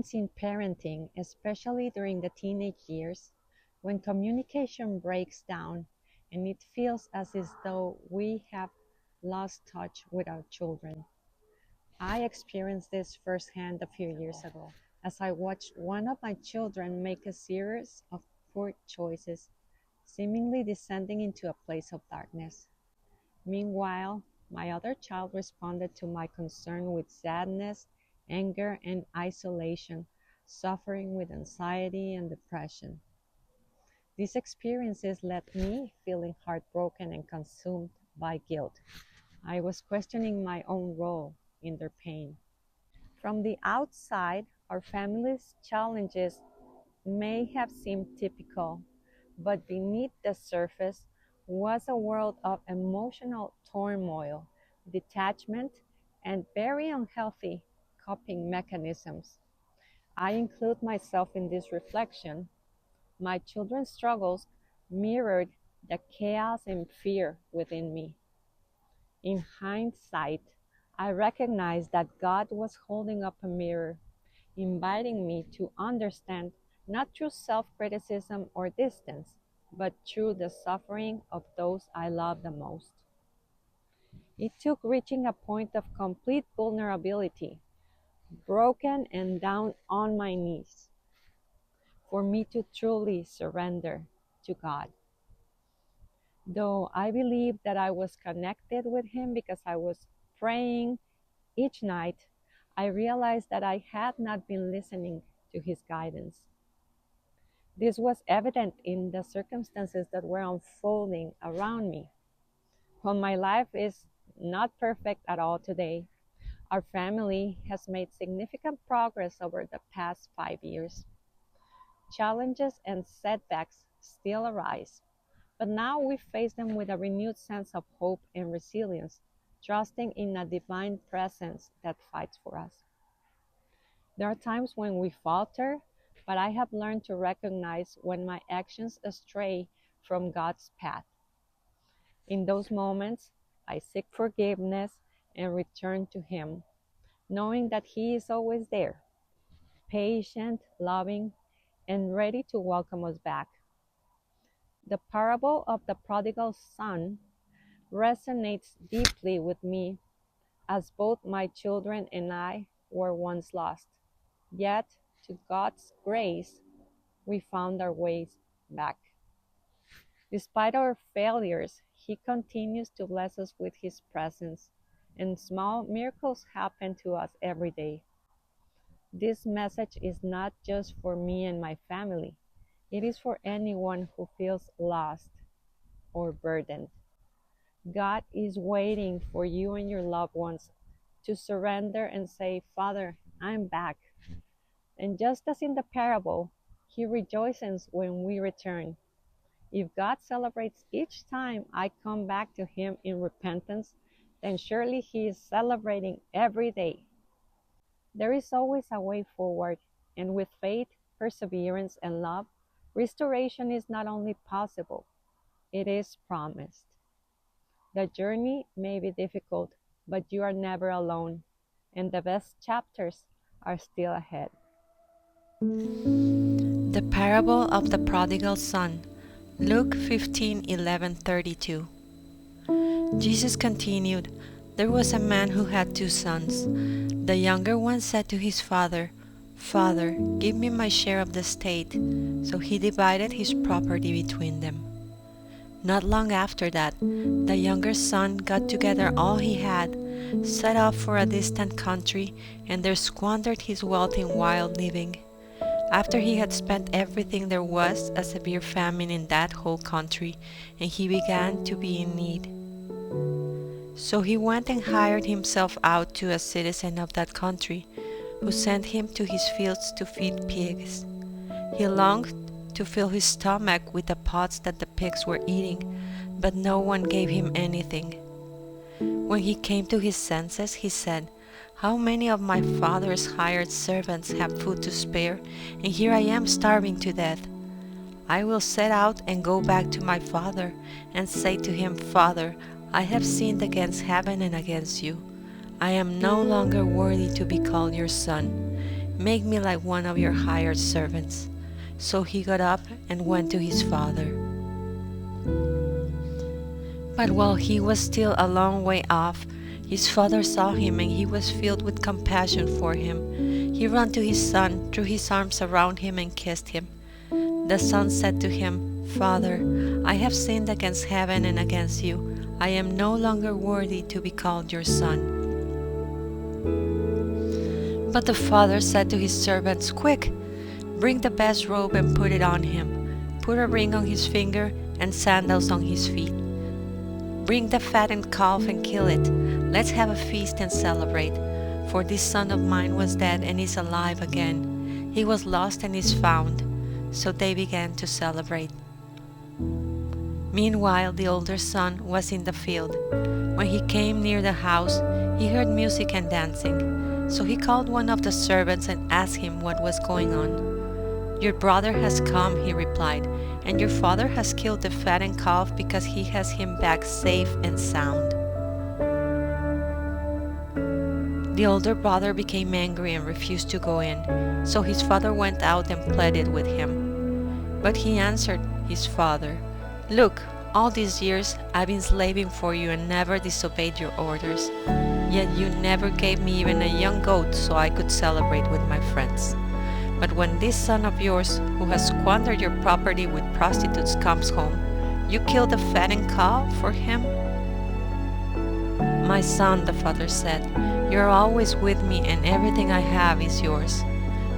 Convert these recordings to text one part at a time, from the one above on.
moments in parenting, especially during the teenage years, when communication breaks down and it feels as if though we have lost touch with our children. I experienced this firsthand a few years ago as I watched one of my children make a series of poor choices, seemingly descending into a place of darkness. Meanwhile, my other child responded to my concern with sadness, anger, and isolation, suffering with anxiety and depression. These experiences left me feeling heartbroken and consumed by guilt. I was questioning my own role in their pain. From the outside, our family's challenges may have seemed typical, but beneath the surface was a world of emotional turmoil, detachment, and very unhealthy coping mechanisms. I include myself in this reflection. My children's struggles mirrored the chaos and fear within me. In hindsight, I recognized that God was holding up a mirror, inviting me to understand not through self criticism or distance, but through the suffering of those I love the most. It took reaching a point of complete vulnerability, broken and down on my knees, for me to truly surrender to God. Though I believe that I was connected with Him because I was praying each night, I realized that I had not been listening to His guidance. This was evident in the circumstances that were unfolding around me. While my life is not perfect at all today, our family has made significant progress over the past 5 years. Challenges and setbacks still arise, but now we face them with a renewed sense of hope and resilience, trusting in a divine presence that fights for us. There are times when we falter, but I have learned to recognize when my actions stray from God's path. In those moments, I seek forgiveness and return to Him, knowing that He is always there, patient, loving, and ready to welcome us back. The parable of the prodigal son resonates deeply with me as both my children and I were once lost. Yet, to God's grace, we found our ways back. Despite our failures, He continues to bless us with His presence, and small miracles happen to us every day. This message is not just for me and my family, it is for anyone who feels lost or burdened. God is waiting for you and your loved ones to surrender and say, Father, I'm back. And just as in the parable, He rejoices when we return. If God celebrates each time I come back to Him in repentance, then surely He is celebrating every day. There is always a way forward, and with faith, perseverance, and love, restoration is not only possible, it is promised. The journey may be difficult, but you are never alone, and the best chapters are still ahead. The parable of the prodigal son, Luke 15:11-32. Jesus continued, "There was a man who had 2 sons. The younger one said to his father, 'Father, give me my share of the estate.' So he divided his property between them. Not long after that, the younger son got together all he had, set off for a distant country, and there squandered his wealth in wild living. After he had spent everything there was, a severe famine in that whole country, and he began to be in need. So he went and hired himself out to a citizen of that country, who sent him to his fields to feed pigs. He longed to fill his stomach with the pods that the pigs were eating, but no one gave him anything. When he came to his senses, he said, 'How many of my father's hired servants have food to spare, and here I am starving to death? I will set out and go back to my father, and say to him, Father, I have sinned against heaven and against you. I am no longer worthy to be called your son. Make me like one of your hired servants." So he got up and went to his father. But while he was still a long way off, his father saw him, and he was filled with compassion for him. He ran to his son, threw his arms around him, and kissed him. The son said to him, "Father, I have sinned against heaven and against you. I am no longer worthy to be called your son." But the father said to his servants, "Quick, bring the best robe and put it on him. Put a ring on his finger and sandals on his feet. Bring the fattened calf and kill it. Let's have a feast and celebrate. For this son of mine was dead and is alive again. He was lost and is found." So they began to celebrate. Meanwhile, the older son was in the field. When he came near the house, he heard music and dancing. So he called one of the servants and asked him what was going on. "Your brother has come," he replied, "and your father has killed the fattened calf because he has him back safe and sound." The older brother became angry and refused to go in. So his father went out and pleaded with him. But he answered his father, "Look, all these years I've been slaving for you and never disobeyed your orders. Yet you never gave me even a young goat so I could celebrate with my friends. But when this son of yours, who has squandered your property with prostitutes, comes home, you kill the fattened calf for him?" "My son," the father said, "you are always with me and everything I have is yours.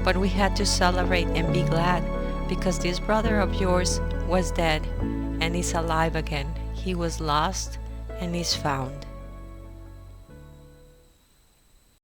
But we had to celebrate and be glad because this brother of yours was dead and is alive again. He was lost and is found."